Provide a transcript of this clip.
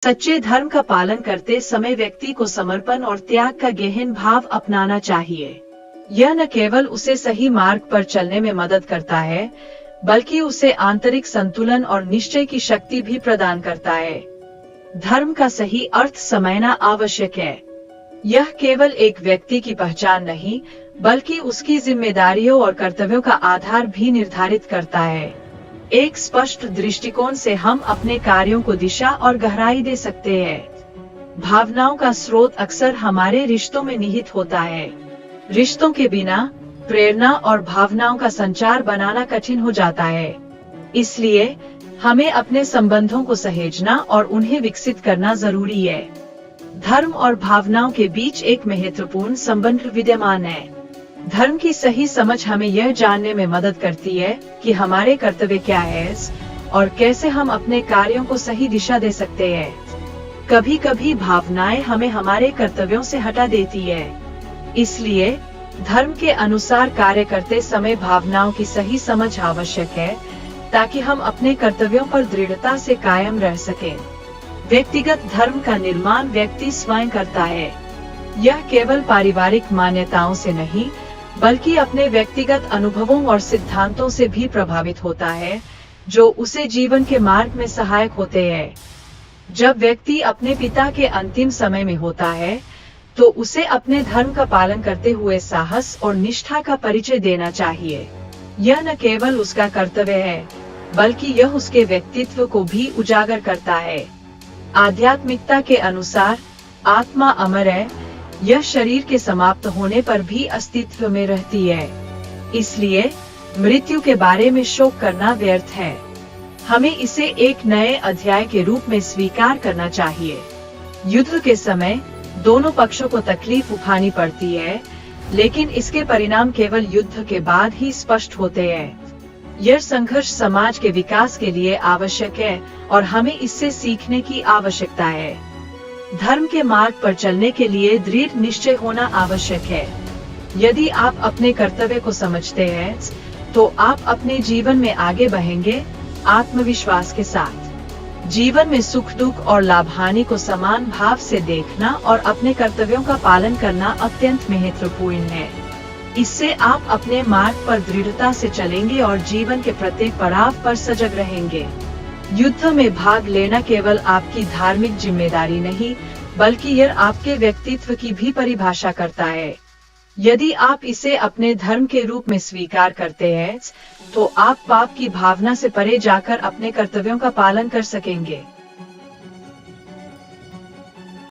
सच्चे धर्म का पालन करते समय व्यक्ति को समर्पण और त्याग का गहन भाव अपनाना चाहिए। यह न केवल उसे सही मार्ग पर चलने में मदद करता है, बल्कि उसे आंतरिक संतुलन और निश्चय की शक्ति भी प्रदान करता है। धर्म का सही अर्थ समझना आवश्यक है। यह केवल एक व्यक्ति की पहचान नहीं, बल्कि उसकी जिम्मेदारियों और कर्तव्यों का आधार भी निर्धारित करता है। एक स्पष्ट दृष्टिकोण से हम अपने कार्यों को दिशा और गहराई दे सकते हैं। भावनाओं का स्रोत अक्सर हमारे रिश्तों में निहित होता है। रिश्तों के बिना प्रेरणा और भावनाओं का संचार बनाना कठिन हो जाता है। इसलिए हमें अपने संबंधों को सहेजना और उन्हें विकसित करना जरूरी है। धर्म और भावनाओं के बीच एक महत्वपूर्ण संबंध विद्यमान है। धर्म की सही समझ हमें यह जानने में मदद करती है कि हमारे कर्तव्य क्या है और कैसे हम अपने कार्यों को सही दिशा दे सकते हैं। कभी कभी भावनाएं हमें हमारे कर्तव्यों से हटा देती है। इसलिए धर्म के अनुसार कार्य करते समय भावनाओं की सही समझ आवश्यक है, ताकि हम अपने कर्तव्यों पर दृढ़ता से कायम रह सकें। व्यक्तिगत धर्म का निर्माण व्यक्ति स्वयं करता है। यह केवल पारिवारिक मान्यताओं से नहीं, बल्कि अपने व्यक्तिगत अनुभवों और सिद्धांतों से भी प्रभावित होता है, जो उसे जीवन के मार्ग में सहायक होते हैं। जब व्यक्ति अपने पिता के अंतिम समय में होता है, तो उसे अपने धर्म का पालन करते हुए साहस और निष्ठा का परिचय देना चाहिए। यह न केवल उसका कर्तव्य है, बल्कि यह उसके व्यक्तित्व को भी उजागर करता है। आध्यात्मिकता के अनुसार आत्मा अमर है, यह शरीर के समाप्त होने पर भी अस्तित्व में रहती है। इसलिए मृत्यु के बारे में शोक करना व्यर्थ है। हमें इसे एक नए अध्याय के रूप में स्वीकार करना चाहिए। युद्ध के समय दोनों पक्षों को तकलीफ उठानी पड़ती है, लेकिन इसके परिणाम केवल युद्ध के बाद ही स्पष्ट होते हैं। यह संघर्ष समाज के विकास के लिए आवश्यक है और हमें इससे सीखने की आवश्यकता है। धर्म के मार्ग पर चलने के लिए दृढ़ निश्चय होना आवश्यक है। यदि आप अपने कर्तव्य को समझते हैं, तो आप अपने जीवन में आगे बढ़ेंगे आत्मविश्वास के साथ। जीवन में सुख दुख और लाभ हानि को समान भाव से देखना और अपने कर्तव्यों का पालन करना अत्यंत महत्वपूर्ण है। इससे आप अपने मार्ग पर दृढ़ता से चलेंगे और जीवन के प्रत्येक पड़ाव पर सजग रहेंगे। युद्ध में भाग लेना केवल आपकी धार्मिक जिम्मेदारी नहीं, बल्कि यह आपके व्यक्तित्व की भी परिभाषा करता है। यदि आप इसे अपने धर्म के रूप में स्वीकार करते हैं, तो आप पाप की भावना से परे जाकर अपने कर्तव्यों का पालन कर सकेंगे।